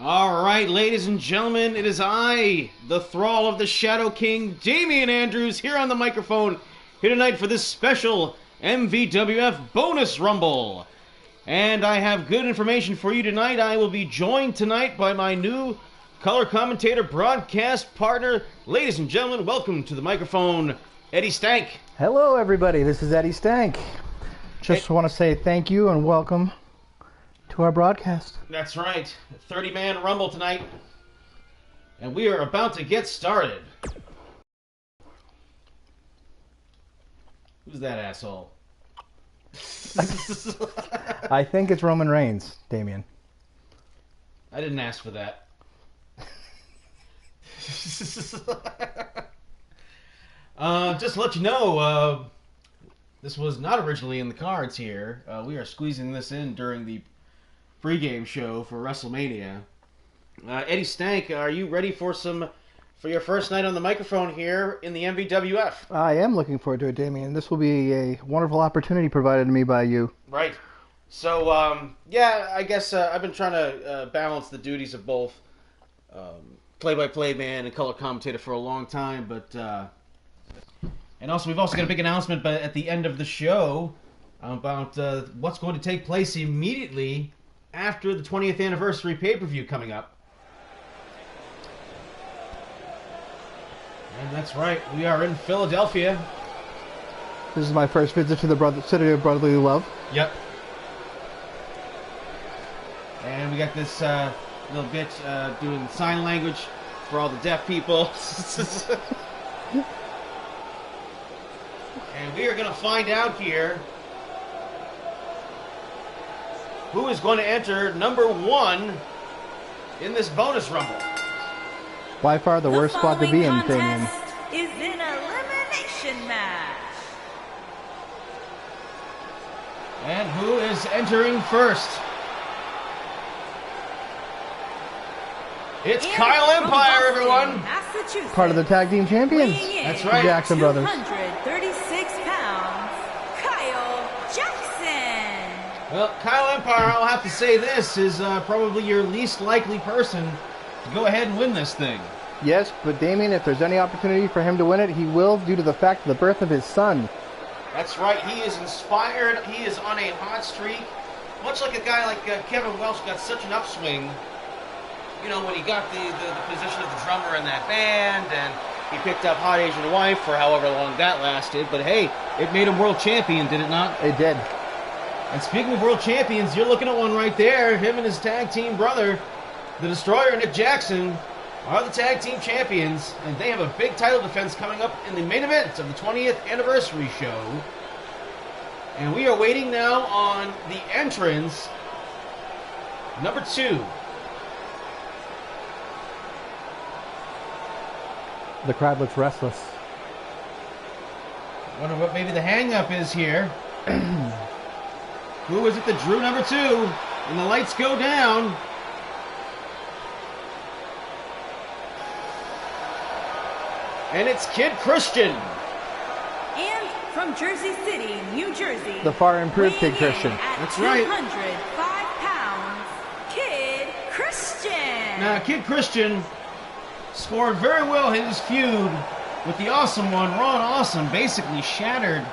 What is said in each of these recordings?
All right, ladies and gentlemen, it is I, the thrall of the Shadow King, Damian Andrews, here on the microphone, here tonight for this special MVWF Bonus Rumble. And I have good information for you tonight. I will be joined tonight by my new color commentator broadcast partner. Ladies and gentlemen, welcome to the microphone, Eddie Stank. Hello, everybody. This is Eddie Stank. Just want to say thank you and welcome to our broadcast. That's right. 30-man Rumble tonight. And we are about to get started. Who's that asshole? I think it's Roman Reigns, Damien. I didn't ask for that. Just to let you know, this was not originally in the cards here. We are squeezing this in during the pregame show for WrestleMania. Eddie Stank, are you ready for your first night on the microphone here in the MVWF? I am looking forward to it, Damien. This will be a wonderful opportunity provided to me by you. Right. So, yeah, I guess I've been trying to balance the duties of both play-by-play man and color commentator for a long time, but and also we've also got a big announcement at the end of the show about what's going to take place immediately after the 20th anniversary pay-per-view coming up. And that's right, we are in Philadelphia. This is my first visit to the City of Brotherly Love. Yep. And we got this little bit doing sign language for all the deaf people. And we are going to find out here who is going to enter number one in this bonus rumble. By far the worst spot to be in, Damien. Is an elimination match. And who is entering first? It's Kyle Empire, everyone. Part of the tag team champions. That's right. Jackson Brothers. 236 pounds, Kyle Jackson. Well, Kyle Empire, I'll have to say this, is probably your least likely person to go ahead and win this thing. Yes, but Damien, if there's any opportunity for him to win it, he will due to the fact of the birth of his son. That's right. He is inspired. He is on a hot streak. Much like a guy like Kevin Welsh got such an upswing, you know, when he got the position of the drummer in that band, and he picked up Hot Asian Wife for however long that lasted. But hey, it made him world champion, did it not? It did. And speaking of world champions, you're looking at one right there. Him and his tag team brother, the Destroyer, Nick Jackson, are the tag team champions, and they have a big title defense coming up in the main event of the 20th anniversary show. And we are waiting now on the entrance, number 2. The crowd looks restless. Wonder what maybe the hang-up is here. Who is it that drew number 2? And the lights go down. And it's Kid Christian. And from Jersey City, New Jersey, The far improved Kid Christian. That's right. 205 pounds, Kid Christian. Now, Kid Christian scored very well in his feud with the Awesome One. Ron Awesome basically shattered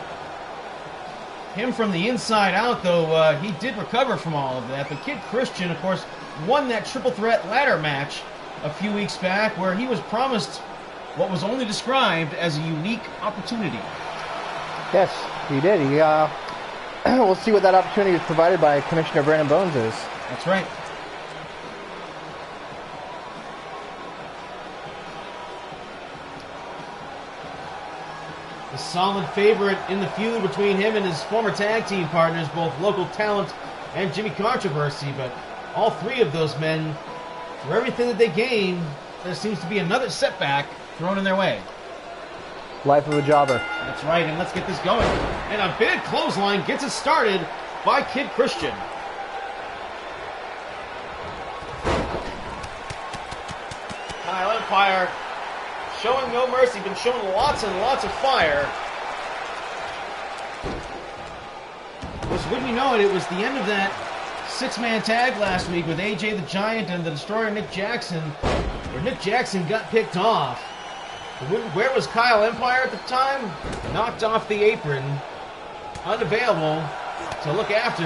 him from the inside out, though he did recover from all of that. But Kid Christian, of course, won that triple threat ladder match a few weeks back where he was promised what was only described as a unique opportunity. Yes, he did. We'll see what that opportunity is provided by Commissioner Brandon Bones is. That's right. The solid favorite in the feud between him and his former tag team partners, both Local Talent and Jimmy Controversy, but all three of those men, for everything that they gain, there seems to be another setback thrown in their way. Life of a jobber. That's right, and let's get this going. And a big clothesline gets it started by Kid Christian. Kyle Empire showing no mercy, been showing lots and lots of fire. Which, wouldn't you know it, it was the end of that six-man tag last week with AJ the Giant and the Destroyer Nick Jackson, where Nick Jackson got picked off. Where was Kyle Empire at the time? Knocked off the apron, unavailable to look after,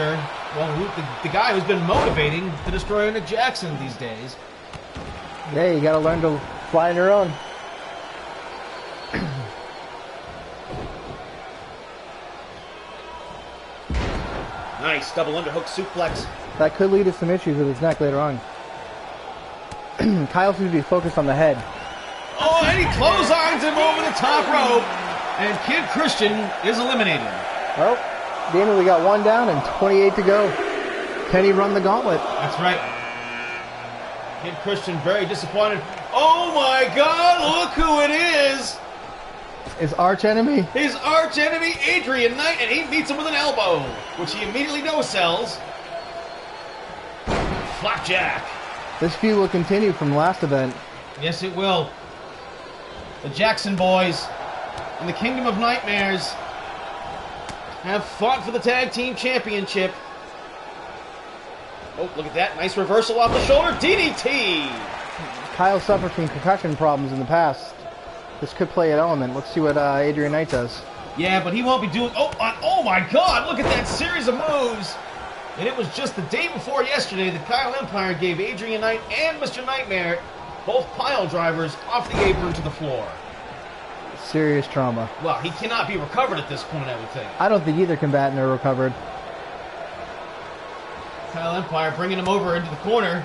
well, the guy who's been motivating the Destroyer Nick Jackson these days. Yeah, you gotta learn to fly on your own. Nice double underhook suplex. That could lead to some issues with his neck later on. Kyle seems to be focused on the head. Oh, and he clotheslines him over the top rope, and Kid Christian is eliminated. Well, Damon, we got 1 down and 28 to go. Can he run the gauntlet? That's right. Kid Christian very disappointed. Oh my God, look who it is! His arch enemy? His arch enemy, Adrian Knight, and he beats him with an elbow, which he immediately no-sells. Flapjack. This feud will continue from last event. Yes, it will. The Jackson boys in the Kingdom of Nightmares have fought for the Tag Team Championship. Oh, look at that. Nice reversal off the shoulder. DDT. Kyle suffered from concussion problems in the past. This could play an element. Let's see what Adrian Knight does. Yeah, but he won't be doing... Oh my God. Look at that series of moves. And it was just the day before yesterday that Kyle Empire gave Adrian Knight and Mr. Nightmare both pile drivers off the apron to the floor. Serious trauma. Well, he cannot be recovered at this point, I would think. I don't think either combatant are recovered. Kyle Empire bringing him over into the corner.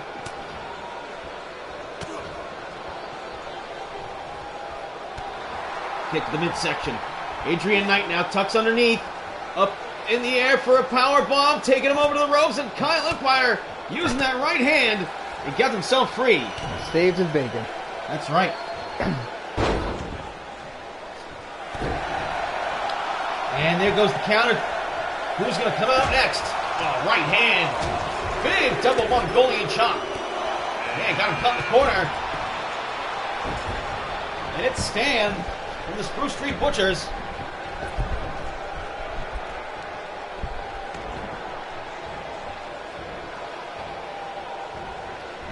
Kick to the midsection. Adrian Knight now tucks underneath. Up in the air for a power bomb, taking him over to the ropes, and Kyle Empire using that right hand. He got himself free. Staves and bacon. That's right. And there goes the counter. Who's going to come out next? Oh, right hand. Big double Mongolian chop. Man, got him caught in the corner. And it's Stan from the Spruce Street Butchers.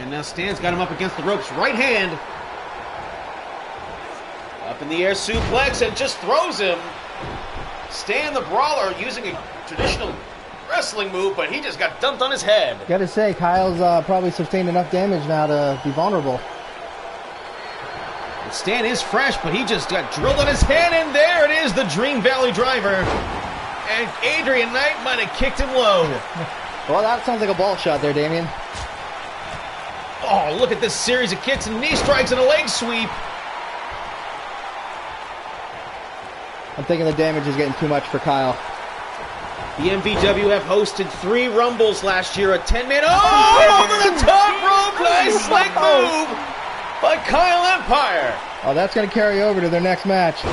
And now Stan's got him up against the ropes. Right hand. Up in the air suplex and just throws him. Stan the Brawler using a traditional wrestling move, but he just got dumped on his head. Gotta say, Kyle's probably sustained enough damage now to be vulnerable. And Stan is fresh, but he just got drilled on his head, and there it is, the Dream Valley Driver. And Adrian Knight might have kicked him low. Well, that sounds like a ball shot there, Damien. Oh, look at this series of kicks and knee strikes and a leg sweep. I'm thinking the damage is getting too much for Kyle. The MVWF hosted 3 Rumbles last year, a 10-man... Oh, over the top rope! Nice slick move by Kyle Empire. Oh, that's going to carry over to their next match.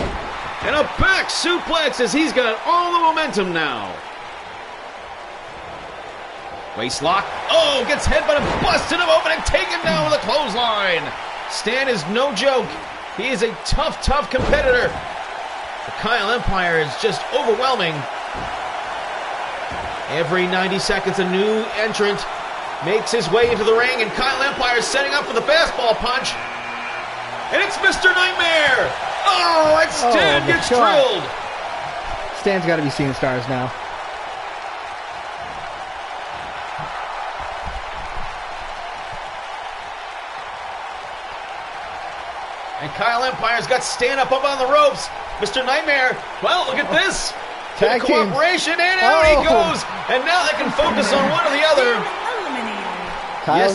And a back suplex as he's got all the momentum now. Waist lock. Oh, gets headbutted, busted him open, and taken down with a clothesline. Stan is no joke. He is a tough, tough competitor. The Kyle Empire is just overwhelming. Every 90 seconds, a new entrant makes his way into the ring, and Kyle Empire is setting up for the fastball punch. And it's Mr. Nightmare. Oh, and Stan gets drilled. Stan's got to be seeing stars now. And Kyle Empire's got Stan up on the ropes. Mr. Nightmare, well, look at this. Tag team. Cooperation, and out he goes. And now they can focus on one or the other. Eliminated.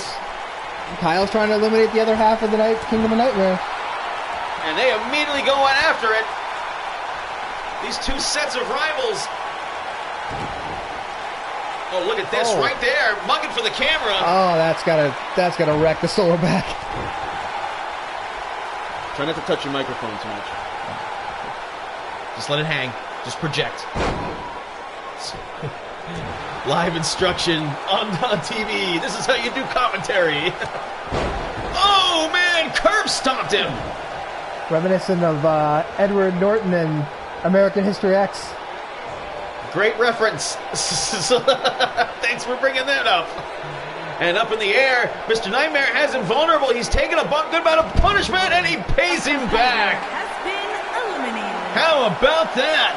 Kyle's trying to eliminate the other half of the Kingdom of Nightmare. And they immediately go on after it. These two sets of rivals. Oh, look at this right there, mugging for the camera. Oh, that's gotta wreck the solar back. Try not to touch your microphone too much. Just let it hang. Just project. Live instruction on TV. This is how you do commentary. Oh, man, curb stomped him. Reminiscent of Edward Norton and American History X. Great reference. Thanks for bringing that up. And up in the air, Mr. Nightmare has him vulnerable. He's taking a good amount of punishment, and he pays him back. Has been eliminated. How about that?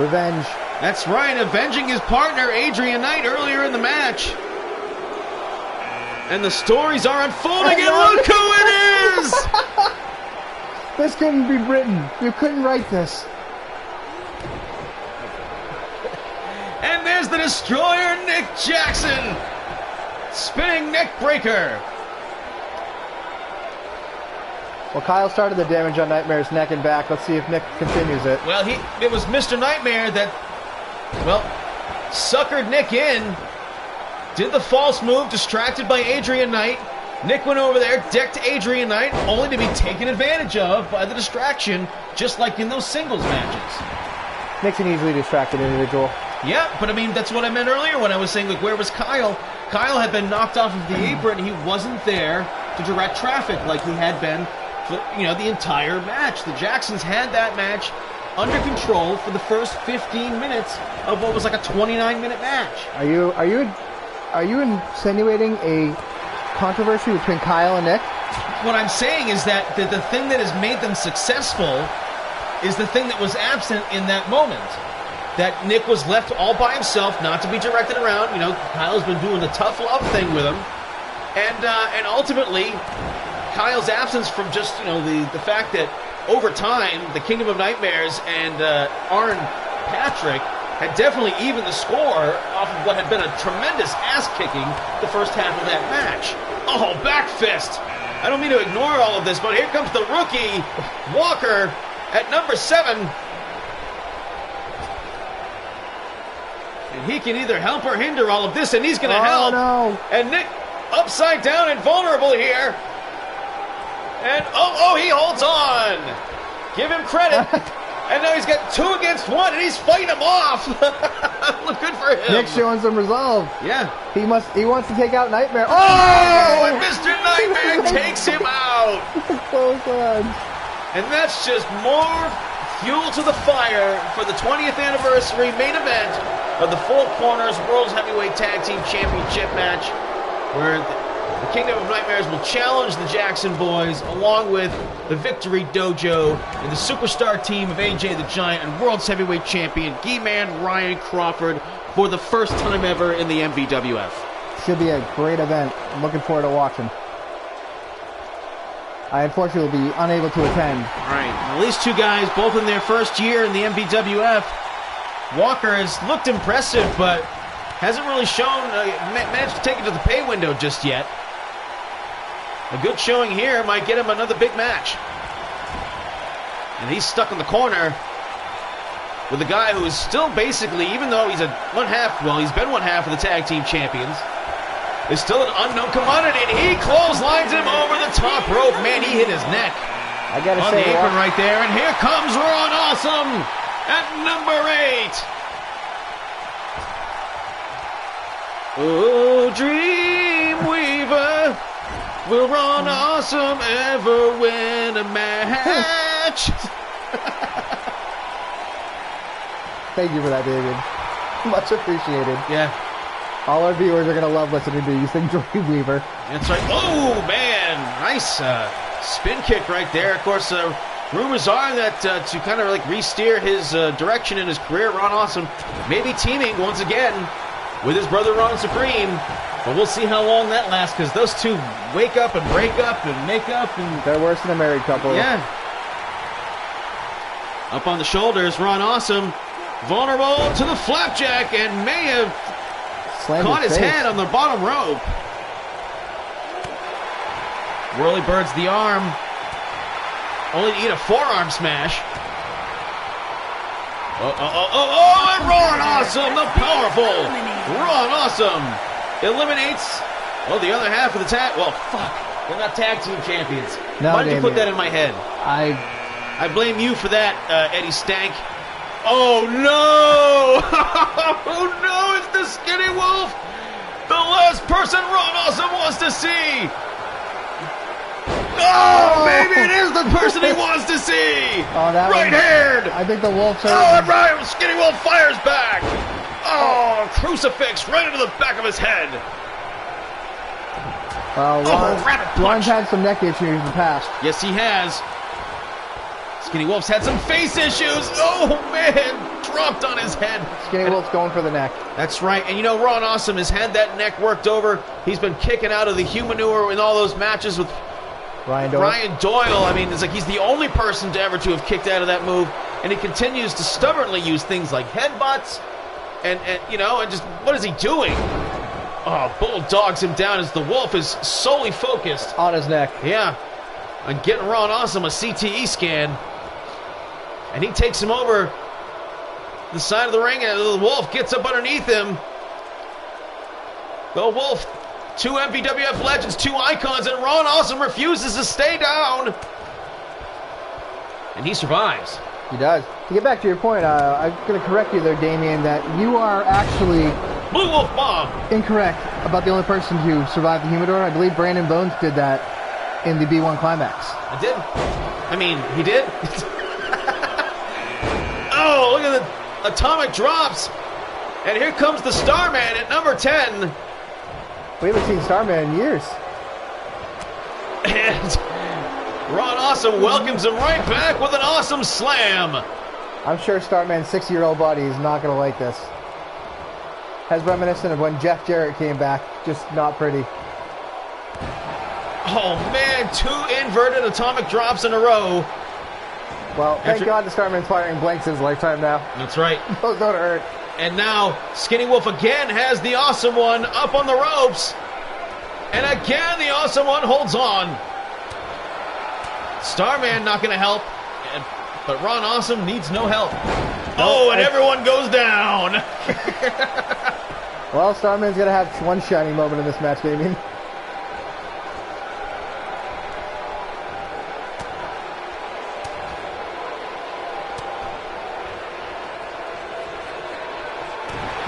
Revenge. That's right, avenging his partner, Adrian Knight, earlier in the match. And the stories are unfolding, and look who it is! This couldn't be written. You couldn't write this. And there's the Destroyer, Nick Jackson. Spinning neck breaker. Well, Kyle started the damage on Nightmare's neck and back. Let's see if Nick continues it. Well, it was Mr. Nightmare that, well, suckered Nick in. Did the false move, distracted by Adrian Knight. Nick went over there, decked Adrian Knight, only to be taken advantage of by the distraction, just like in those singles matches. Nick's an easily distracted individual. Yeah, but I mean, that's what I meant earlier when I was saying, like, where was Kyle? Kyle had been knocked off of the apron. He wasn't there to direct traffic like he had been for, the entire match. The Jacksons had that match under control for the first 15 minutes of what was like a 29-minute match. Are you insinuating a controversy between Kyle and Nick? What I'm saying is that the thing that has made them successful is the thing that was absent in that moment. That Nick was left all by himself, not to be directed around. Kyle's been doing the tough love thing with him. And ultimately, Kyle's absence from just, the fact that over time, the Kingdom of Nightmares and Arn Patrick had definitely evened the score off of what had been a tremendous ass-kicking the first half of that match. Oh, back fist. I don't mean to ignore all of this, but here comes the rookie, Walker, at number 7. And he can either help or hinder all of this, and he's going to help. No. And Nick upside down and vulnerable here. And, he holds on. Give him credit. And now he's got 2 against 1, and he's fighting him off. Look good for him. Nick's showing some resolve. Yeah. He wants to take out Nightmare. Oh, and Mr. Nightmare takes him out. Close on. And that's just more fuel to the fire for the 20th anniversary main event of the Four Corners World's Heavyweight Tag Team Championship match, where the Kingdom of Nightmares will challenge the Jackson Boys along with the Victory Dojo and the superstar team of AJ the Giant and World's Heavyweight Champion G-Man Ryan Crawford for the first time ever in the MVWF. Should be a great event. I'm looking forward to watching. I unfortunately will be unable to attend. All right, well, these two guys, both in their first year in the MVWF. Walker has looked impressive, but hasn't really managed to take it to the pay window just yet. A good showing here might get him another big match. And he's stuck in the corner with a guy who is still basically, even though he's he's been one half of the tag team champions, is still an unknown commodity, and he clotheslines him over the top rope. Man, he hit his neck I gotta on say, the apron right there, and here comes Ron Awesome at number 8. Oh, Dreamweaver, will Ron Awesome ever win a match? Thank you for that, David. Much appreciated. Yeah, All our viewers are going to love listening to you sing Dreamweaver. that's right. Oh, man, nice spin kick right there. Of course, rumors are that to kind of like re-steer his direction in his career, Ron Awesome may be teaming once again with his brother Ron Supreme. But we'll see how long that lasts, because those two wake up and break up and make up. And They're worse than a married couple. yeah. Up on the shoulders, Ron Awesome. Vulnerable to the flapjack, and may have Slammed caught his face. head on the bottom rope. Whirly birds the arm. Only to eat a forearm smash. And Ron Awesome, the powerful Ron Awesome, eliminates, the other half of the tag. Well, fuck. They're not tag team champions. No, Why did you put Damien. that in my head? I I blame you for that, Eddie Stank. Oh, no! Oh, no, it's the Skinny Wolf! The last person Ron Awesome wants to see! Oh, baby, it is the the person he wants to see. Oh, that right one, hand. I think the Wolf's hurt. Oh, right. Skinny Wolf fires back. Oh, crucifix right into the back of his head. Well, rabbit punch. Ron's had some neck issues in the past. Yes, he has. Skinny Wolf's had some face issues. Oh, man. Dropped on his head. Skinny Wolf's going for the neck. That's right. And you know, Ron Awesome has had that neck worked over. He's been kicking out of the humanure in all those matches with Ryan Doyle. I mean, it's like he's the only person to ever to have kicked out of that move. And he continues to stubbornly use things like headbutts. And you know, and just, what is he doing? Oh, bulldogs him down as the Wolf is solely focused on his neck. Yeah. On getting Ron Awesome a CTE scan. And he takes him over the side of the ring, and the Wolf gets up underneath him. The Wolf, 2 MVWF legends, 2 icons, and Ron Awesome refuses to stay down. And he survives. He does. To get back to your point, I'm going to correct you there, Damien, that you are actually Blue Wolf Bomb incorrect about the only person who survived the humidor. I believe Brandon Bones did that in the B1 Climax. I did. I mean, he did. Oh, look at the atomic drops. And here comes the Starman at number 10. We haven't seen Starman in years. And Ron Awesome welcomes him right back with an awesome slam. I'm sure Starman's 6-year-old body is not going to like this. As reminiscent of when Jeff Jarrett came back, just not pretty. Oh man, 2 inverted atomic drops in a row. Well, thank God the Starman's firing blanks in his lifetime now. That's right. Those don't hurt. And now Skinny Wolf again has the awesome one up on the ropes. And again the awesome one holds on. Starman not going to help. But Ron Awesome needs no help. Oh, and everyone goes down. Well, Starman's going to have one shining moment in this match, Damien.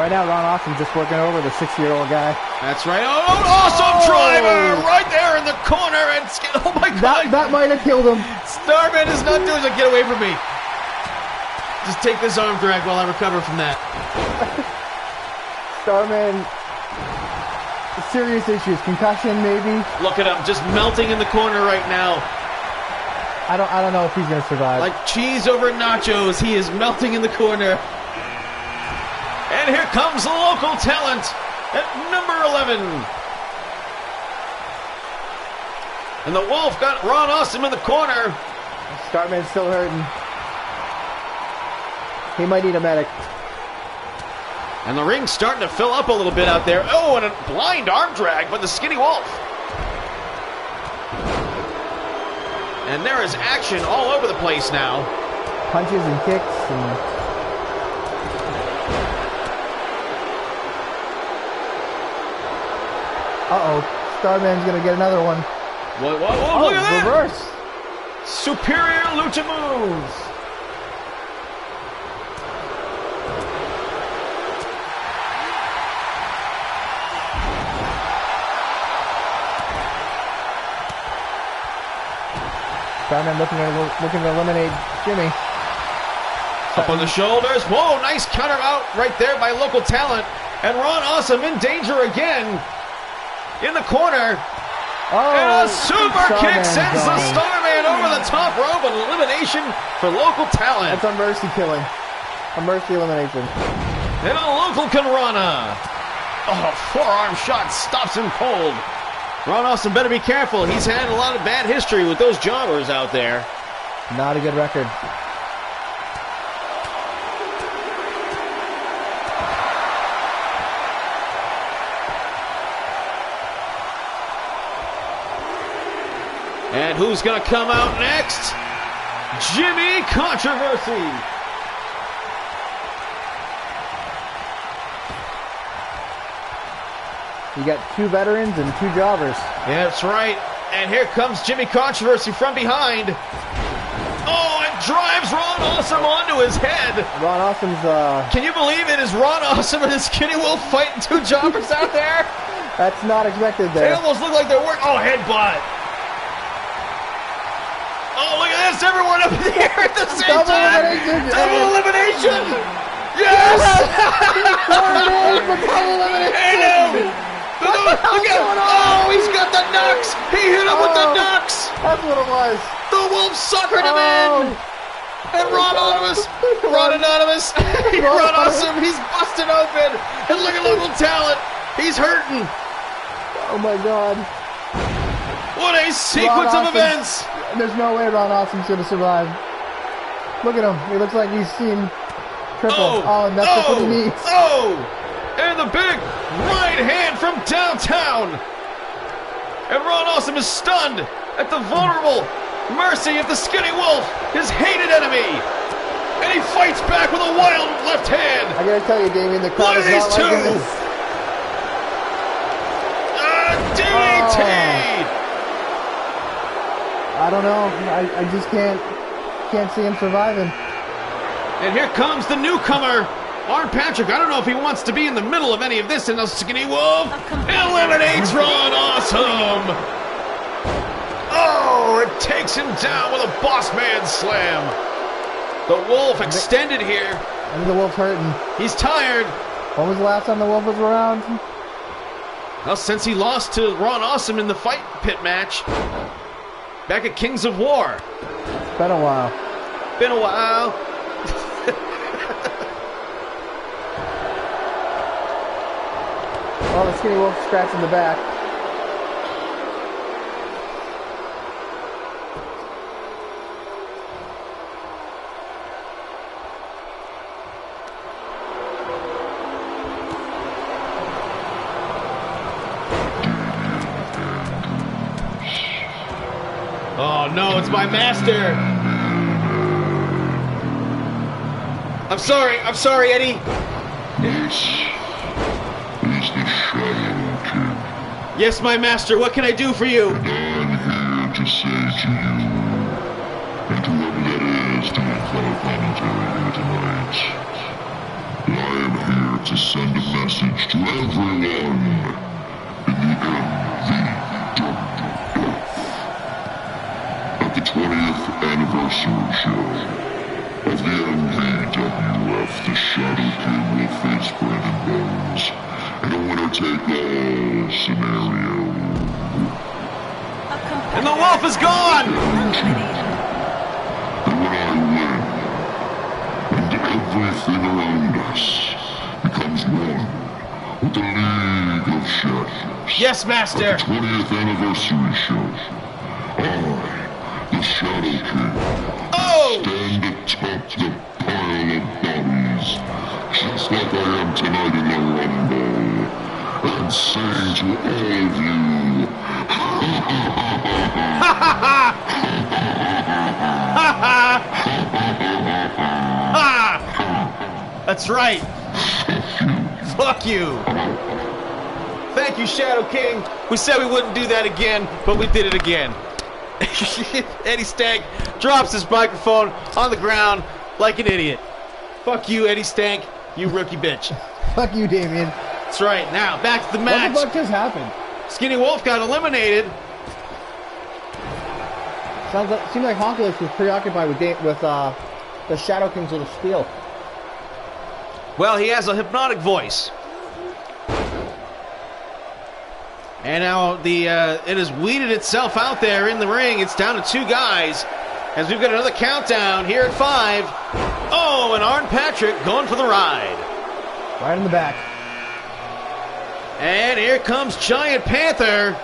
Right now, Ron Awesome's just working over the 6-year-old guy. That's right. Oh, awesome driver right there in the corner. And oh my God. That might have killed him. Starman is not doing it. Get away from me. Just take this arm drag while I recover from that. Starman, serious issues. Concussion, maybe. Look at him, just melting in the corner right now. I don't know if he's going to survive. Like cheese over nachos, he is melting in the corner. And here comes the local talent at number 11. And the Wolf got Ron Awesome in the corner. Starman's still hurting. He might need a medic. And the ring's starting to fill up a little bit out there. Oh, and a blind arm drag by the Skinny Wolf. And there is action all over the place now. Punches and kicks and... Uh-oh. Starman's going to get another one. Whoa, look at that! Reverse. Superior lucha moves. Starman looking to eliminate Jimmy. Up on the shoulders. Whoa, nice counter out right there by local talent. And Ron Awesome in danger again. In the corner. Oh, and a super kick Starman's sends the gone. Starman over the top rope. An elimination for local talent. That's a mercy killing. A mercy elimination. And a local Kanrana. Oh, forearm shot stops him cold. Ron Awesome better be careful. He's had a lot of bad history with those jobbers out there. Not a good record. And who's going to come out next? Jimmy Controversy. You got 2 veterans and 2 jobbers. Yeah, that's right. And here comes Jimmy Controversy from behind. Oh, it drives Ron Awesome onto his head. Ron Awesome's, Can you believe it is Ron Awesome and his Skinny Wolf fighting 2 jobbers out there? That's not expected They there. almost look like they're working. Oh, headbutt. Oh, look at this. Everyone up in the air at the same Double time. elimination. Double elimination. Yes. Double elimination. Look at him. Oh, he's got the knucks. He hit him with the knucks. That's what it was. The Wolf suckered him in. And Ron Anonymous. Ron Awesome. He's busted open. And look at local talent. He's hurting. Oh my God. What a sequence of events. There's no way Ron Awesome's going to survive. Look at him. He looks like he's seen triple. Oh, and that's just what he needs. Oh! And the big right hand from downtown. And Ron Awesome is stunned at the vulnerable mercy of the Skinny Wolf, his hated enemy. And he fights back with a wild left hand. I gotta tell you, Damien, the crowd Look at is these not two. liking this. DDT! I don't know. I just can't see him surviving. And here comes the newcomer, Arn Patrick. I don't know if he wants to be in the middle of any of this, and the Skinny Wolf eliminates Ron Awesome. Oh, it takes him down with a boss man slam. The Wolf extended here. I think the Wolf's hurting. He's tired. When was the last time the Wolf was around? Well, since he lost to Ron Awesome in the fight pit match. Back at Kings of War. It's been a while. Been a while. Oh, the Skinny Wolf scratching the back. Oh no, it's my master. I'm sorry, Eddie. This is the Shadow King. Yes, my master, what can I do for you? I'm here to say to you, and to whoever that is doing color commentary here tonight, that I am here to send a message to everyone in the MVWF. At the 20th anniversary show of the MVWF, the Shadow King will face Brandon Bones in a winner-take-all scenario. And the Wolf is gone! And when I win, and everything around us becomes one with the League of Shadows. Yes, master! At the 20th anniversary show, I, the Shadow King, stand atop the pile of bodies, just like I am tonight in the Rumble, and saying to all of you, That's right. Fuck you. Thank you, Shadow King. We said we wouldn't do that again, but we did it again. Eddie Stank drops his microphone on the ground like an idiot. Fuck you, Eddie Stank, you rookie bitch. Fuck you, Damien. That's right. Now, back to the match. What the fuck just happened? Skinny Wolf got eliminated. Seemed like Honkulus was preoccupied with the Shadow King's little spiel. Well, he has a hypnotic voice. And now it has weeded itself out there in the ring. It's down to two guys. As we've got another countdown here at 5. Oh, and Arn Patrick going for the ride. Right in the back. And here comes Giant Panther.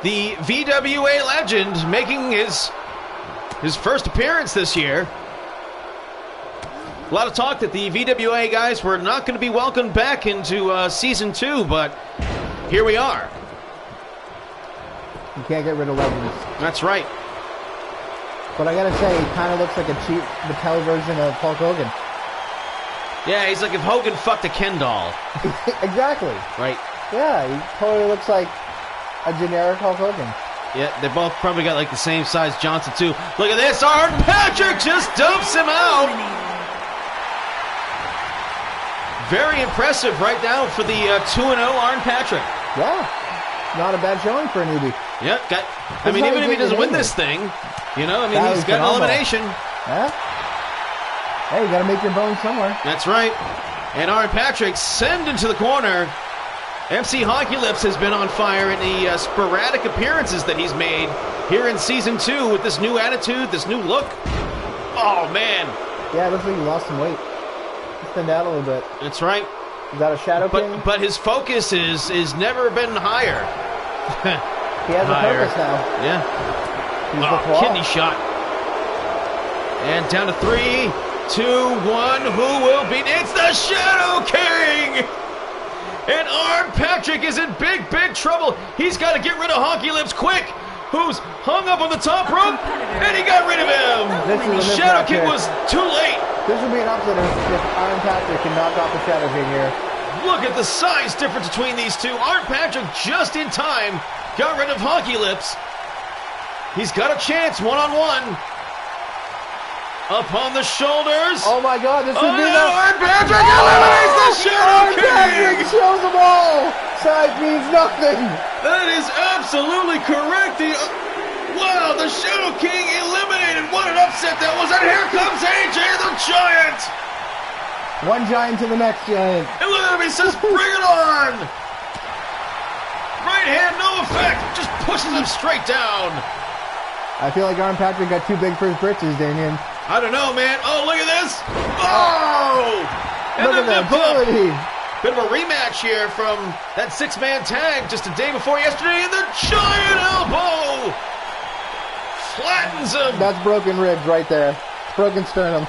The VWA legend making his first appearance this year. A lot of talk that the VWA guys were not going to be welcomed back into Season 2, but here we are. You can't get rid of legends. That's right. But I gotta say, he kind of looks like a cheap Mattel version of Hulk Hogan. Yeah, he's like if Hogan fucked a Ken doll. Exactly. Right. Yeah, he totally looks like a generic Hulk Hogan. Yeah, they both probably got like the same size Johnson too. Look at this, Arn Patrick just dumps him out. Very impressive right now for the 2-0 Arn Patrick. Yeah. Not a bad showing for a newbie. Yep. I mean, even if he doesn't win this thing, you know, I mean, he's got an elimination. Yeah. Hey, you got to make your bones somewhere. That's right. And Aaron Patrick sent into the corner. MC Hockey Lips has been on fire in the sporadic appearances that he's made here in Season 2 with this new attitude, this new look. Oh, man. Yeah, it looks like he lost some weight. He's thinned out a little bit. That's right. Is that a Shadow King? But his focus is never been higher. He has a purpose now. Yeah. He's the claw. Kidney shot. And down to 3, 2, 1. Who will beat? It's the Shadow King! And Arn Patrick is in big, big trouble. He's got to get rid of Honky Lips quick. Who's hung up on the top rope, and he got rid of him. Shadow King was too late. This would be an upset if Arn Patrick can knock off the Shadow King here. Look at the size difference between these two. Arn Patrick just in time got rid of Honky Lips. He's got a chance one-on-one. Up on the shoulders. Oh my God, this would be the... Arn Patrick eliminates the Shadow King. Arn Patrick shows them all. Size means nothing. That is absolutely correct. Wow, the Shadow King eliminated. What an upset that was. And here comes AJ the Giant. One giant to the next giant. And look at him, he says, bring it on. Right hand, no effect. Just pushes him straight down. I feel like Arn Patrick got too big for his britches, Damien. I don't know, man. Oh, look at this. Oh! And look at the ability. Bit of a rematch here from that six-man tag just a day before yesterday, and the giant elbow flattens him. That's broken ribs right there. Broken sternum.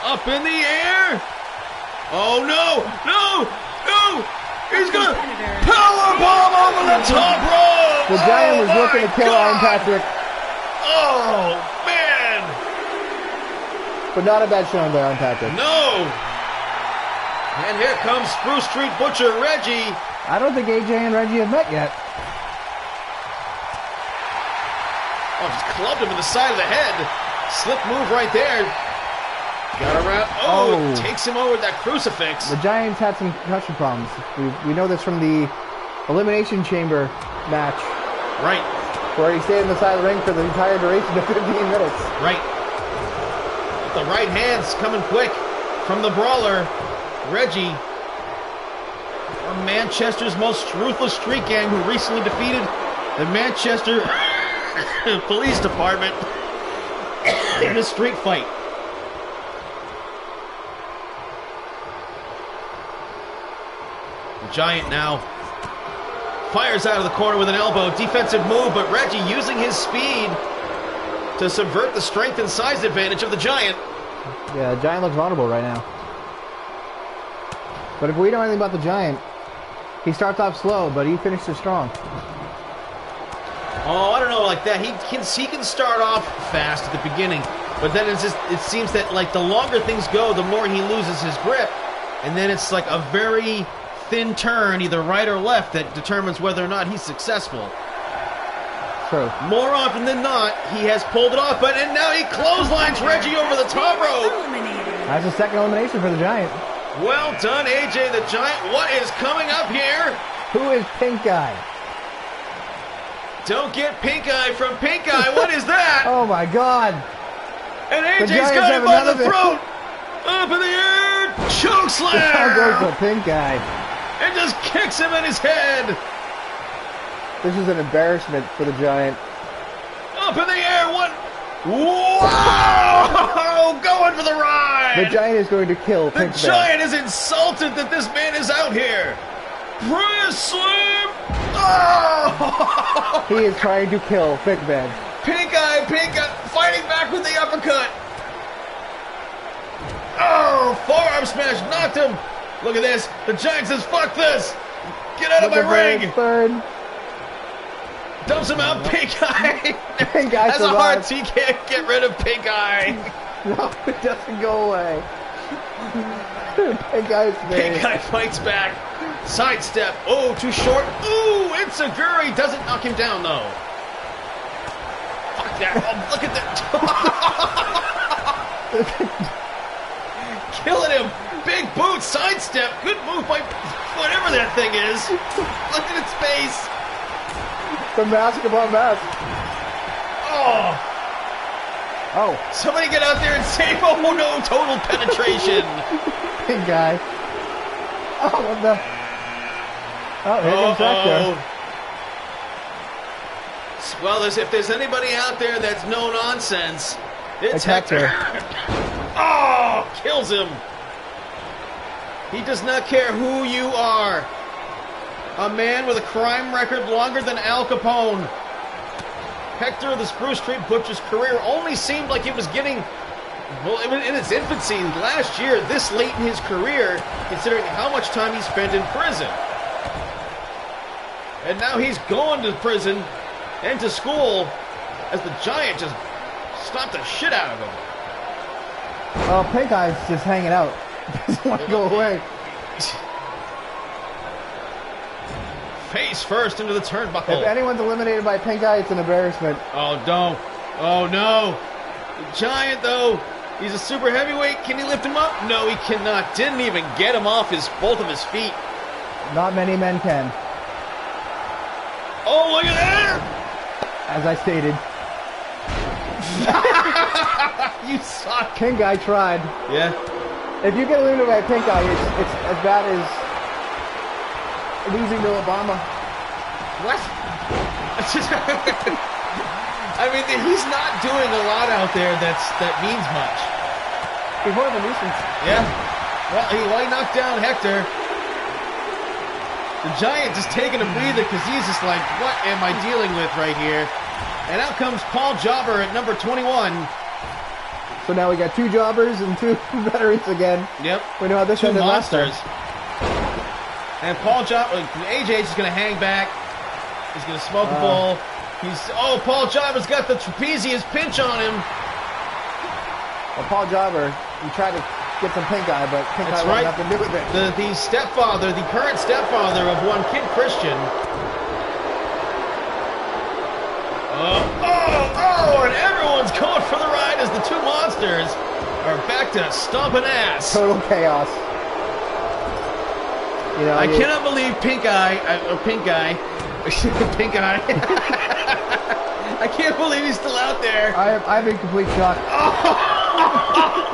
Up in the air. Oh, no. No. No. He's going to powerbomb over the top rope. The giant was looking to kill Arn Patrick. Oh, man. But not a bad showing by Arn Patrick. No. And here comes Spruce Street Butcher Reggie. I don't think AJ and Reggie have met yet. Oh, just clubbed him in the side of the head. Slip move right there. Got around. Oh, takes him over that crucifix. The Giants had some concussion problems. We know this from the Elimination Chamber match. Right. Where he stayed in the side of the ring for the entire duration of 15 minutes. Right. The right hand's coming quick from the brawler, Reggie. From Manchester's most ruthless street gang who recently defeated the Manchester Police Department in a street fight. The Giant now fires out of the corner with an elbow. Defensive move, but Reggie using his speed to subvert the strength and size advantage of the Giant. Yeah, the Giant looks vulnerable right now. But if we know anything about the Giant, he starts off slow, but he finishes strong. Oh, I don't know like that. He can start off fast at the beginning, but then it seems that like the longer things go, the more he loses his grip, and then it's like a very thin turn, either right or left, that determines whether or not he's successful. True. More often than not, he has pulled it off, and now he clotheslines Reggie over the top rope. That's the second elimination for the Giant. Well done, AJ the Giant. What is coming up here? Who is Pink Eye? Don't get Pink Eye from Pink Eye. What is that? Oh my God. And AJ's got him by the throat. Up in the air. Choke slam. Now goes the Pink Eye. And just kicks him in his head. This is an embarrassment for the Giant. Up in the air. What? Whoa! Going for the ride. The Giant is going to kill Pink Eye. The Giant is insulted that this man is out here. Press slam. Oh! He is trying to kill Pink Eye. Pink Eye, fighting back with the uppercut. Oh, forearm smash, knocked him. Look at this. The Giant says, fuck this. Get out of my ring. Third. Dumps him out, Pink Eye. Pink Eye has a heart, he can't get rid of Pink Eye. No, it doesn't go away. Pink Eye fights back. Sidestep. Oh, too short. Ooh, Itsuguri doesn't knock him down, though. Fuck that. Oh, look at that. killing him. Big boot, sidestep. Good move by whatever that thing is. Look at its face. The basketball mask. Oh. Oh. Somebody get out there and save. Oh no, total penetration. Big guy. Oh, what the? Oh, here comes Hector. Well, if there's anybody out there that's no nonsense, it's Hector. Oh, kills him. He does not care who you are. A man with a crime record longer than Al Capone. Hector of the Spruce Street Butcher's career only seemed like it was getting, well, in its infancy last year, this late in his career, considering how much time he spent in prison. And now he's going to prison and to school as the Giant just stomped the shit out of him. Oh, Pink Eye's just hanging out. Doesn't want to go away. Face first into the turnbuckle. If anyone's eliminated by Pink Eye, it's an embarrassment. Oh, no. Oh, no. The Giant, though, he's a super heavyweight. Can he lift him up? No, he cannot. Didn't even get him off both of his feet. Not many men can. Oh, look at that! As I stated. You suck. Pink Eye tried. Yeah. If you get eliminated by Pink Eye, it's as bad as losing to Obama. What? I mean, he's not doing a lot out there that means much. He's more of a nuisance. Yeah. Well, he knocked down Hector. The Giant just taking a breather because he's just like, what am I dealing with right here? And out comes Paul Jobber at number 21. So now we got 2 jobbers and 2 veterans again. Yep. We know how this 2 ended last time. monsters. And Paul Jobber, AJ's just going to hang back. He's going to smoke a bowl. Paul Jobber's got the trapezius pinch on him. Well, Paul Jobber, he tried to get some Pink Eye, but Pink Eye had nothing to do with it. The stepfather, the current stepfather of one Kid Christian. And everyone's going for the ride as the 2 monsters are back to stomping ass. Total chaos. You know, I cannot believe Pink Eye. Pink Eye. I can't believe he's still out there. I'm in complete shock.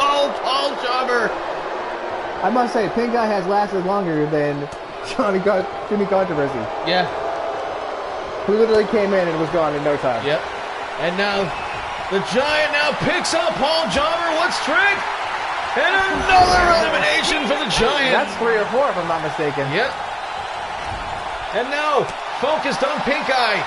Oh, Paul Jobber. I must say, Pink Eye has lasted longer than Jimmy Controversy. Yeah. Who literally came in and was gone in no time. Yep. And now, the Giant now picks up Paul Jobber. What strength? And another elimination for the Giant. That's 3 or 4, if I'm not mistaken. Yep. And now, focused on Pink Eye.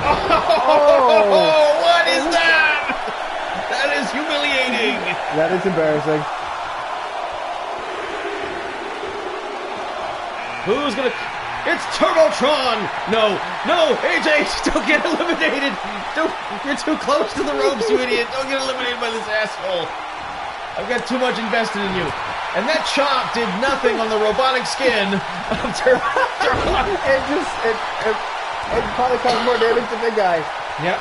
Oh, what is that? That is humiliating. That is embarrassing. Who's gonna... It's Turbotron! No, AJ, don't get eliminated! You're too close to the ropes, you idiot! Don't get eliminated by this asshole! I've got too much invested in you. And that chop did nothing on the robotic skin of Turbotron. It probably caused more damage to Big Guy. Yep.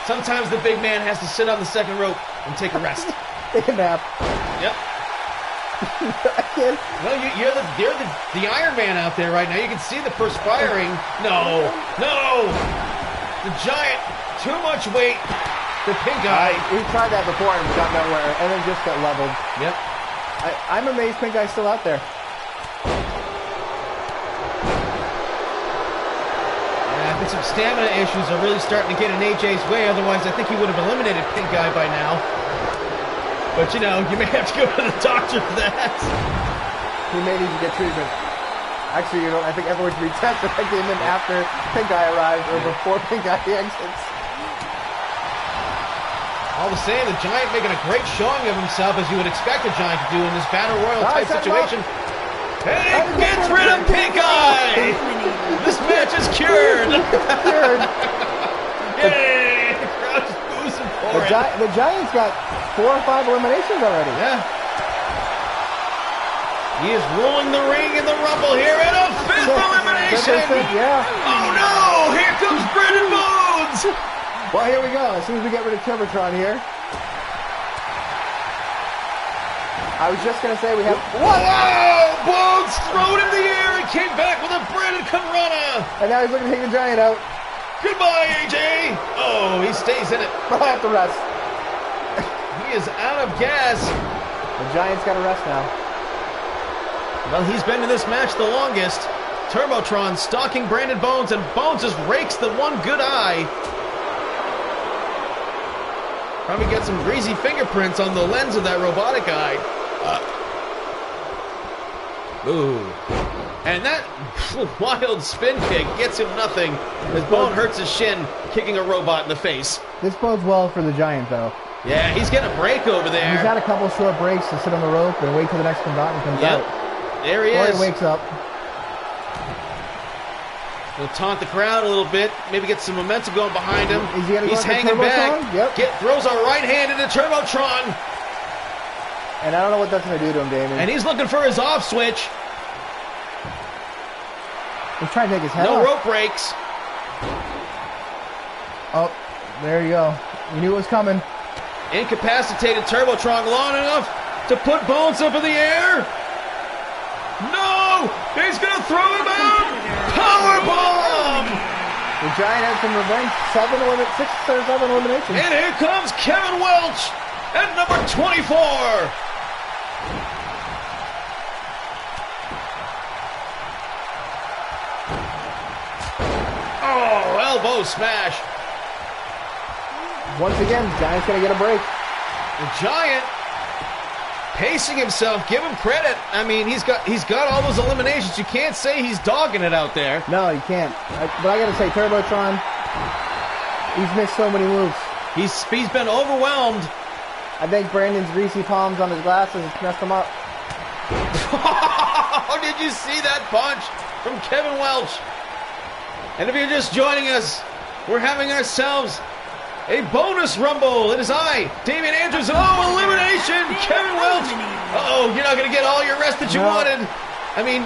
Sometimes the big man has to sit on the second rope and take a rest. Take a nap. Yep. Well, you're the Iron Man out there right now. You can see the perspiring. No. The Giant, too much weight for Pink Eye. He tried that before and got nowhere, and then just got leveled. Yep. I'm amazed Pink Eye's still out there. Yeah, I think some stamina issues are really starting to get in AJ's way. Otherwise, I think he would have eliminated Pink Eye by now. But, you know, you may have to go to the doctor for that. He may need to get treatment. Actually, I think everyone should be tested. I came in after Pink Eye arrived or before Pink Eye exits. All the same, the Giant making a great showing of himself, as you would expect a Giant to do in this Battle Royal type situation. And he gets rid of Pink Eye! This match is cured! Yay! The crowd just boos him for it. The Giant's got 4 or 5 eliminations already. Yeah. He is rolling the ring in the Rumble here, and a 5th elimination! Yeah. Oh no! Here comes Brendan Bones! Well, here we go. As soon as we get rid of Turbotron here. I was just going to say we have... Whoa! Bones thrown in the air and came back with a Brandon Conrana. And now he's looking to take the Giant out. Goodbye, AJ. Oh, he stays in it. I have to rest. He is out of gas. The Giant's got to rest now. Well, he's been in this match the longest. Turbotron stalking Brandon Bones, and Bones just rakes the one good eye. Probably get some greasy fingerprints on the lens of that robotic eye. Ooh. And that wild spin kick gets him nothing as Bone hurts his shin, kicking a robot in the face. This bodes well for the Giant, though. Yeah, he's getting a break over there. He's had a couple short breaks to sit on the rope and wait till the next combatant comes out. There he Or is. he wakes up. He'll taunt the crowd a little bit, maybe get some momentum going behind him. Is he gonna go He's after hanging back. Yep. Throws a right hand into Turbotron. And I don't know what that's going to do to him, Damon. And he's looking for his off switch. He's trying to take his head No off. rope breaks. Oh, there you go. You knew it was coming. Incapacitated Turbotron long enough to put Bones up in the air. No! He's going to throw him out! Powerbomb! The Giant had some revenge. 6 or 7 eliminations. And here comes Kevin Welch at number 24. Oh, elbow smash. Once again, Giant's going to get a break. The Giant pacing himself. Give him credit. I mean, he's got all those eliminations. You can't say he's dogging it out there. No, you can't. But I got to say, Turbotron, he's missed so many moves. He's been overwhelmed. I think Brandon's greasy palms on his glasses messed him up. Oh, did you see that punch from Kevin Welch? And if you're just joining us, we're having ourselves a bonus rumble. It is I, Damian Andrews. Oh, elimination! Kevin Welch. Uh-oh, you're not going to get all your rest that you wanted. I mean,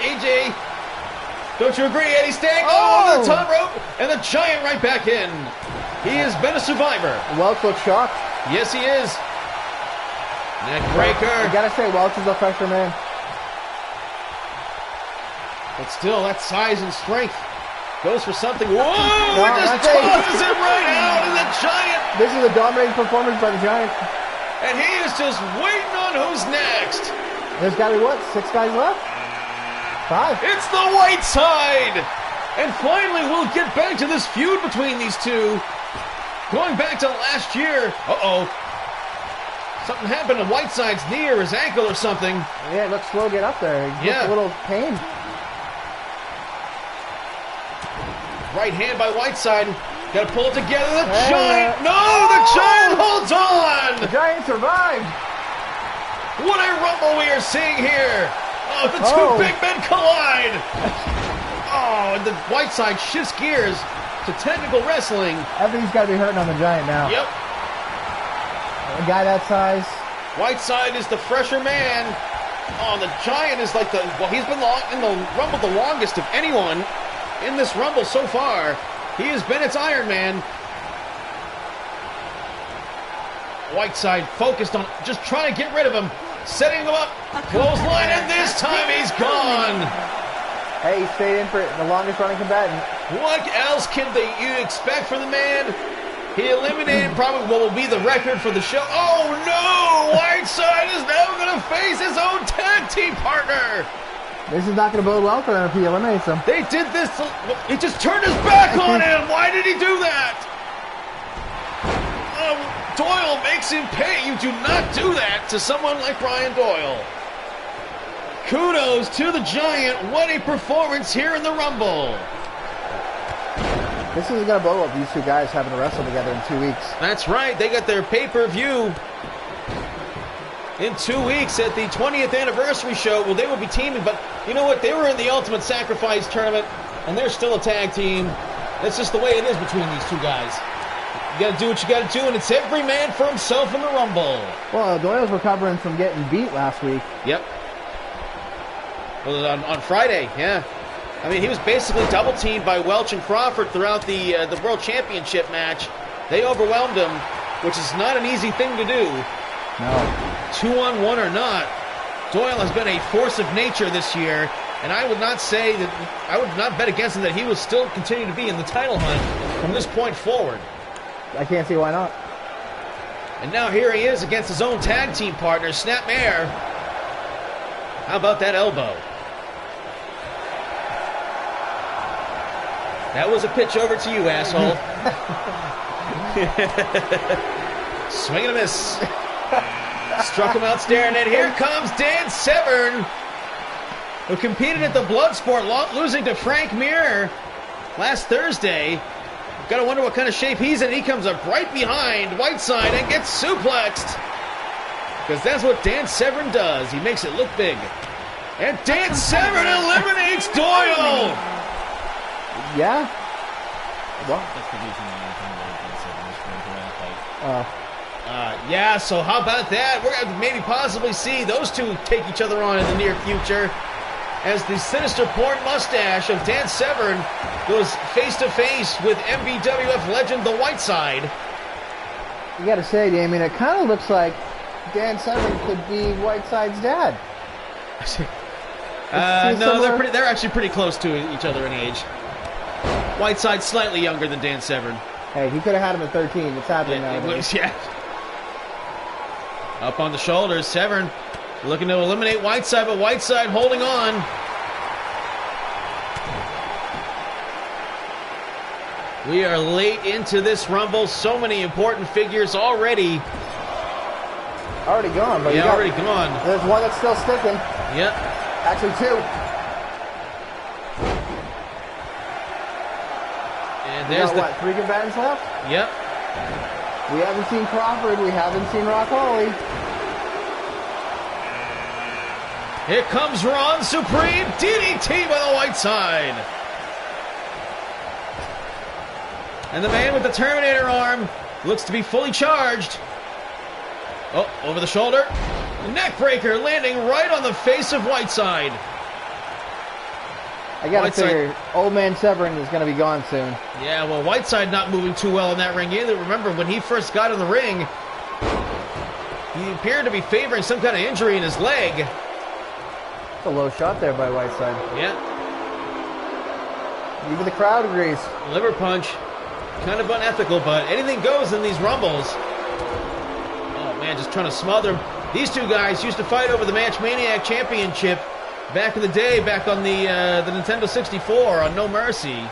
AJ, don't you agree, Eddie Stang? Oh, on the top rope, and the Giant right back in. He has been a survivor. Welch looks shocked. Yes, he is. Neck breaker. I gotta say, Welch is a fresher man. But still, that size and strength goes for something. Whoa! No, It just tosses him right out, and the Giant. This is a dominating performance by the Giant. And he is just waiting on who's next. There's gotta be, what, 6 guys left? 5. It's the White Side. And finally, we'll get back to this feud between these two. Going back to last year. Uh-oh. Something happened to Whiteside's knee or his ankle or something. Yeah, it looks slow to get up there. He looks a little pain. Right hand by Whiteside. Got to pull it together. The Giant. No, the Giant holds on. The Giant survived. What a rumble we are seeing here. Oh, the two big men collide. Oh, and the Whiteside shifts gears to technical wrestling. Everything's got to be hurting on the Giant now. Yep. A guy that size. Whiteside is the fresher man. Oh, the Giant is like he's been in the Rumble the longest of anyone in this Rumble so far. He has been its Iron Man. Whiteside focused on just trying to get rid of him. Setting him up. Clothesline, and this time he's gone. Hey, he stayed in for the longest running combatant. What else can you expect from the man? He eliminated probably what will be the record for the show. Oh no! Whiteside is now going to face his own tag team partner. This is not going to bode well for them if he eliminates them. They did this. He just turned his back on him. Why did he do that? Doyle makes him pay. You do not do that to someone like Brian Doyle. Kudos to the Giant. What a performance here in the Rumble. This isn't going to bode well with these two guys having to wrestle together in 2 weeks. That's right. They got their pay-per-view in 2 weeks at the 20th anniversary show. Well, they will be teaming, but you know what? They were in the Ultimate Sacrifice tournament, and they're still a tag team. That's just the way it is between these two guys. You got to do what you got to do, and it's every man for himself in the Rumble. Well, Doyle's recovering from getting beat last week. Yep. Well, on Friday, yeah. I mean, he was basically double-teamed by Welch and Crawford throughout the World Championship match. They overwhelmed him, which is not an easy thing to do. No. 2-on-1 or not, Doyle has been a force of nature this year, and I would not say that, I would not bet against him that he will still continue to be in the title hunt from this point forward. I can't see why not. And now here he is against his own tag team partner, Snapmare. How about that elbow? That was a pitch over to you, asshole. Swing and a miss. Struck him out staring, and here comes Dan Severn, who competed at the Bloodsport, losing to Frank Mir last Thursday. Gotta wonder what kind of shape he's in. He comes up right behind Whiteside and gets suplexed. Because that's what Dan Severn does. He makes it look big. And Dan Severn eliminates Doyle! Yeah? What? That's the reason why yeah, so how about that? We're going to maybe possibly see those two take each other on in the near future, as the sinister porn mustache of Dan Severn goes face-to-face with MVWF legend The Whiteside. You gotta say, Damien, it kind of looks like Dan Severn could be Whiteside's dad. No, they're actually pretty close to each other in age. Whiteside slightly younger than Dan Severn. Hey, he could have had him at 13. It's happening now. Yeah. Up on the shoulders, Severn looking to eliminate Whiteside, but Whiteside holding on. We are late into this Rumble. So many important figures already. Already gone, but yeah, already gone. There's one that's still sticking. Yep. Actually, two. And there's what, 3 combatants left? Yep. We haven't seen Crawford. We haven't seen Rock Holly. Here comes Ron Supreme. DDT by the Whiteside. And the man with the Terminator arm looks to be fully charged. Oh, over the shoulder. Neckbreaker landing right on the face of Whiteside. I gotta figure, old man Severn is gonna be gone soon. Yeah, well, Whiteside not moving too well in that ring either. Remember, when he first got in the ring, he appeared to be favoring some kind of injury in his leg. It's a low shot there by Whiteside. Yeah. Even the crowd agrees. Liver punch. Kind of unethical, but anything goes in these Rumbles. Oh, man, just trying to smother him. These two guys used to fight over the Match Maniac Championship back in the day, back on the Nintendo 64 on No Mercy.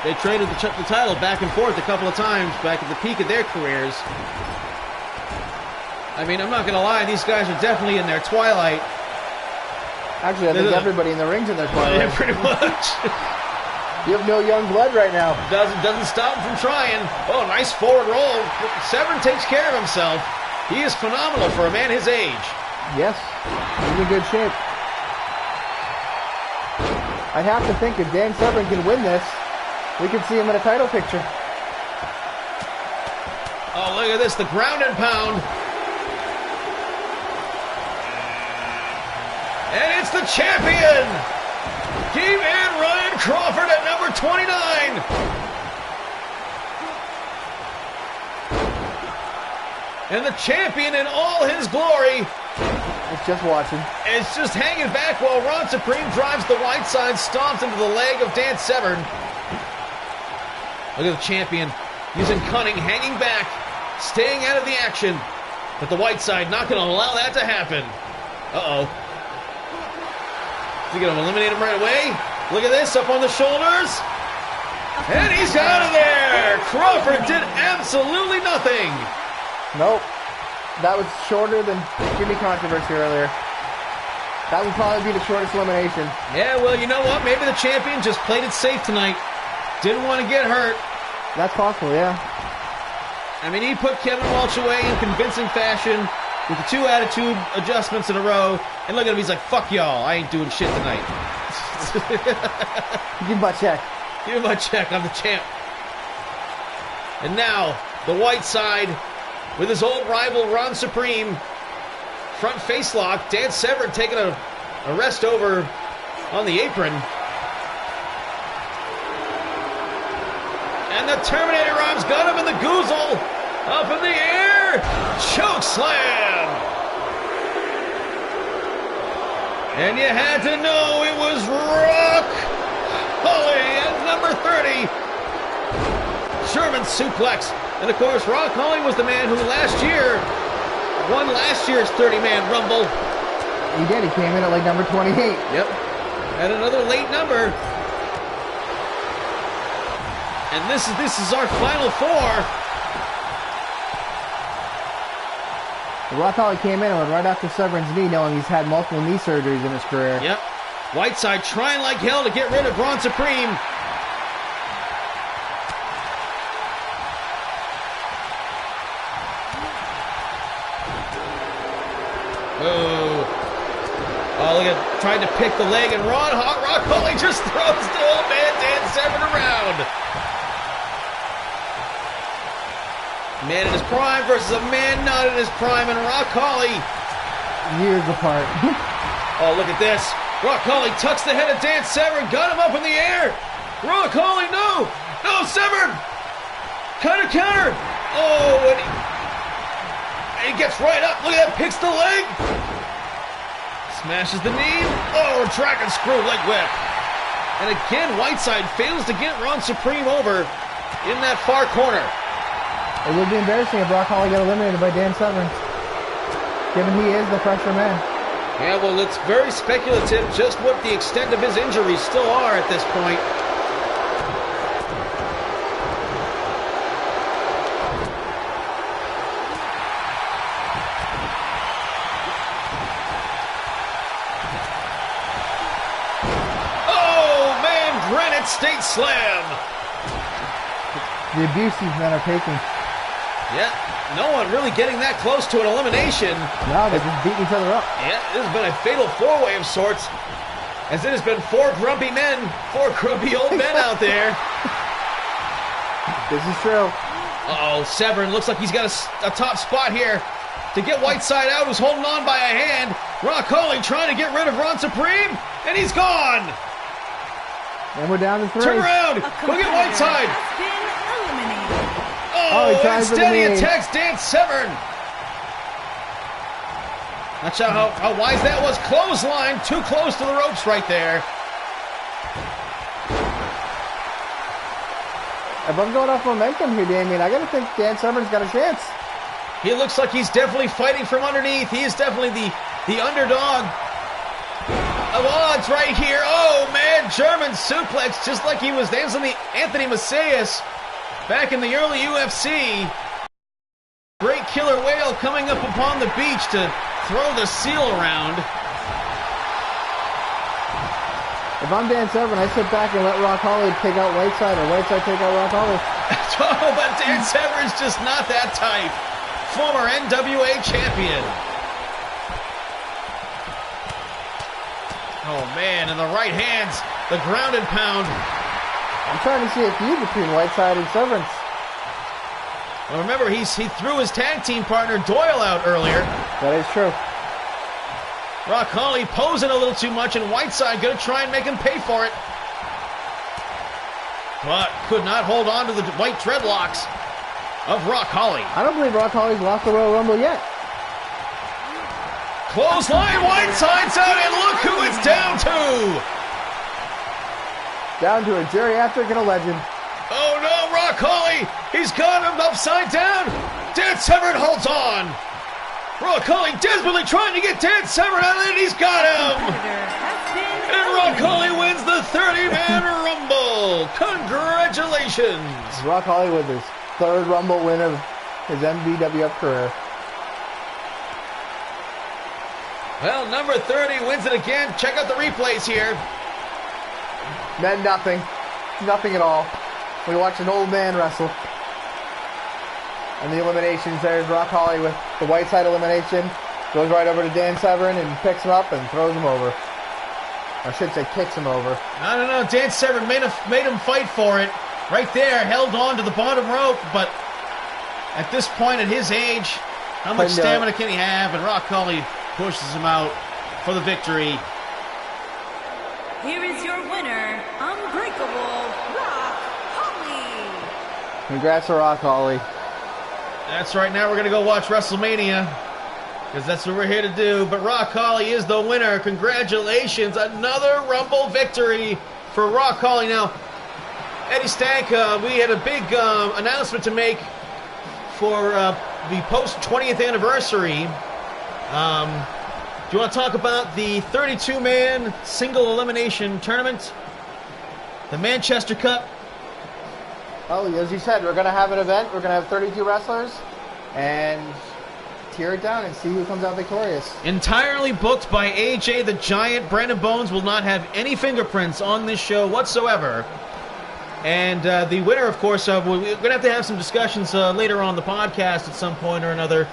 They traded the title back and forth a couple of times back at the peak of their careers. I mean, I'm not going to lie, these guys are definitely in their twilight. Actually, I think everybody in the ring's in their twilight. Yeah, pretty much. You have no young blood right now. Doesn't stop him from trying. Oh, nice forward roll. Severn takes care of himself. He is phenomenal for a man his age. Yes, he's in good shape. I have to think if Dan Severn can win this, we could see him in a title picture. Oh, look at this, the ground and pound. And it's the champion, Key-Man Ryan Crawford at number 29. And the champion in all his glory. It's just watching. It's just hanging back while Ron Supreme drives the Whiteside, stomps into the leg of Dan Severn. Look at the champion using cunning, hanging back, staying out of the action. But the Whiteside not going to allow that to happen. Uh-oh. Is he going to eliminate him right away? Look at this, up on the shoulders. And he's out of there. Crawford did absolutely nothing. Nope. That was shorter than Jimmy Controversy earlier. That would probably be the shortest elimination. Yeah, well, you know what? Maybe the champion just played it safe tonight. Didn't want to get hurt. That's possible, yeah. I mean, he put Kevin Walsh away in convincing fashion with the 2 attitude adjustments in a row. And look at him, he's like, fuck y'all, I ain't doing shit tonight. Give my check. Give me my check, I'm the champ. And now, the Whiteside with his old rival Ron Supreme. Front face lock. Dan Severn taking a rest over on the apron. And the Terminator arms got him in the goozle. Up in the air. Slam. And you had to know it was Rock Holly at number 30. German suplex. And of course, Rock Holly was the man who last year won last year's 30-man Rumble. He did. He came in at like number 28. Yep. At another late number. And this is our final four. Rock Holly came in right after Severin's knee, knowing he's had multiple knee surgeries in his career. Yep. Whiteside trying like hell to get rid of Braun Supreme. Oh, look at, tried to pick the leg, and Rock Holly just throws the old man Dan Severn around. Man in his prime versus a man not in his prime, and Rock Holly. Years apart. Oh, look at this. Rock Holly tucks the head of Dan Severn, got him up in the air. Rock Holly, no! No, Severn! Counter! Oh, and he gets right up. Look at that, picks the leg. Smashes the knee. Oh, dragon screw leg whip. And again, Whiteside fails to get Ron Supreme over in that far corner. It would be embarrassing if Rock Holly got eliminated by Dan Severn, given he is the fresher man. Yeah, well, it's very speculative just what the extent of his injuries still are at this point. State Slam. The abuse these men are taking. Yeah, no one really getting that close to an elimination. No, they're just beating each other up. Yeah, this has been a fatal four-way of sorts, as it has been four grumpy men, four grumpy old men out there. This is true. Uh-oh, Severn looks like he's got a top spot here to get Whiteside out, who's holding on by a hand. Rock Holly trying to get rid of Ron Supreme, and he's gone. And we're down to 3. Turn around! Look at Whiteside! Oh, instead he attacks Dan Severn! Not sure how wise that was. Clothesline, too close to the ropes right there. If I'm going off momentum here, Damien, I gotta think Dan Severn's got a chance. He looks like he's definitely fighting from underneath. He is definitely the underdog of odds right here. Oh man, German suplex, just like he was dancing the Anthony Macias back in the early UFC. Great killer whale coming up upon the beach to throw the seal around. If I'm Dan Severn, I sit back and let Rock Holly take out Whiteside, or Whiteside take out Rock Holly. Oh, but Dan Severn's just not that type. Former NWA champion. Oh man, and the right hands, the ground and pound. I'm trying to see a feud between Whiteside and Severn. Well, remember, he threw his tag team partner Doyle out earlier. That is true. Rock Holly posing a little too much, and Whiteside going to try and make him pay for it. But could not hold on to the white dreadlocks of Rock Holly. I don't believe Rock Holly's lost the Royal Rumble yet. Clothesline, Whiteside's out, and look who it's down to! Down to a geriatric and a legend. Oh no, Rock Holly! He's got him upside down! Dan Severn holds on! Rock Holly desperately trying to get Dan Severn out of it, and he's got him! And Rock Holly wins the 30-man Rumble! Congratulations! Rock Holly with his 3rd Rumble win of his MVWF career. Well, number 30 wins it again. Check out the replays here. Meant nothing. Nothing at all. We watched an old man wrestle. And the eliminations, there's Rock Holly with the Whiteside elimination. Goes right over to Dan Severn and picks him up and throws him over. I should say kicks him over. No. Dan Severn made him fight for it. Right there, held on to the bottom rope, but at this point at his age, how much stamina can he have? And Rock Holly pushes him out for the victory. Here is your winner, Unbreakable Rock Holly. Congrats to Rock Holly. That's right, now we're going to go watch WrestleMania. because that's what we're here to do. But Rock Holly is the winner. Congratulations. Another Rumble victory for Rock Holly. Now, Eddie Stank, we had a big announcement to make for the post-20th anniversary. Do you want to talk about the 32-man single elimination tournament? The Manchester Cup? Oh, as you said, we're going to have an event. We're going to have 32 wrestlers and tear it down and see who comes out victorious. Entirely booked by AJ the Giant. Brandon Bones will not have any fingerprints on this show whatsoever. And the winner, of course, we're going to have some discussions later on the podcast at some point or another.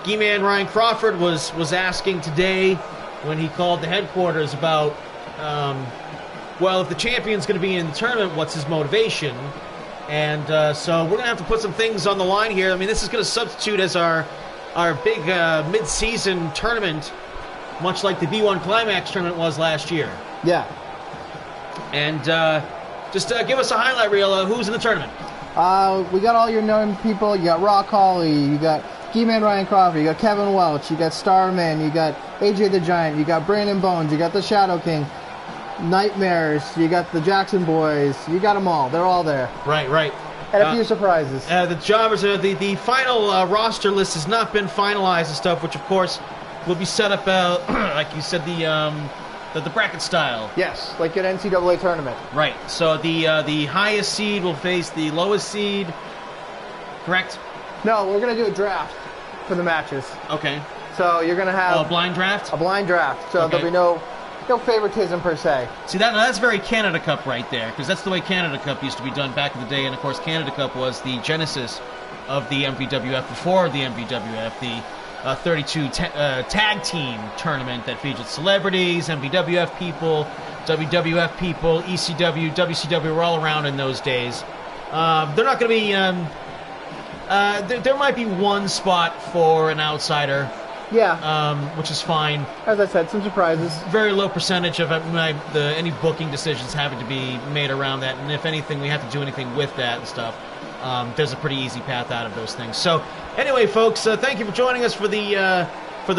G-Man Ryan Crawford was asking today when he called the headquarters about, well, if the champion's going to be in the tournament, what's his motivation? And so we're going to have to put some things on the line here. I mean, this is going to substitute as our big mid-season tournament, much like the B1 Climax tournament was last year. Yeah. And just give us a highlight reel. Who's in the tournament? We got all your known people. You got Rock Holly. You got G-Man Ryan Crawford. You got Kevin Welch. You got Starman. You got AJ the Giant. You got Brandon Bones. You got the Shadow King. Nightmares. You got the Jackson Boys. You got them all. They're all there. Right. And a few surprises. The jobbers, the final roster list has not been finalized and stuff, which of course will be set up, like you said, the bracket style. Yes, like an NCAA tournament. Right. So the highest seed will face the lowest seed. Correct? No, we're gonna do a draft for the matches. Okay. So you're gonna have a blind draft. A blind draft. So Okay. there'll be no favoritism per se. See, that's very Canada Cup right there, because that's the way Canada Cup used to be done back in the day. And of course, Canada Cup was the genesis of the MVWF before the MVWF, the 32 tag team tournament that featured celebrities, MVWF people, WWF people, ECW, WCW were all around in those days. They're not going to be. There might be one spot for an outsider. Yeah. Which is fine. As I said, some surprises. Very low percentage of any booking decisions having to be made around that, and if anything, we have to do anything with that and stuff. There's a pretty easy path out of those things. So, anyway, folks, thank you for joining us for the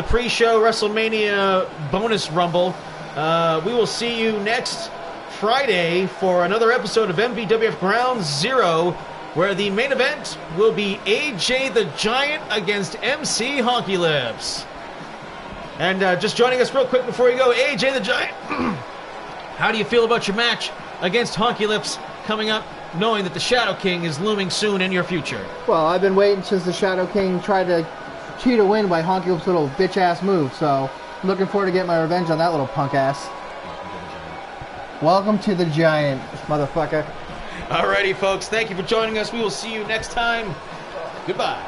pre-show WrestleMania bonus Rumble. We will see you next Friday for another episode of MVWF Ground Zero, where the main event will be AJ the Giant against MC Honky Lips. And just joining us real quick before you go, AJ the Giant, how do you feel about your match against Honky Lips coming up, knowing that the Shadow King is looming soon in your future? Well, I've been waiting since the Shadow King tried to cheat a win by Honky Lips' little bitch-ass move, so I'm looking forward to getting my revenge on that little punk ass. Welcome to the Giant, motherfucker. Alrighty, folks. Thank you for joining us. We will see you next time. Goodbye.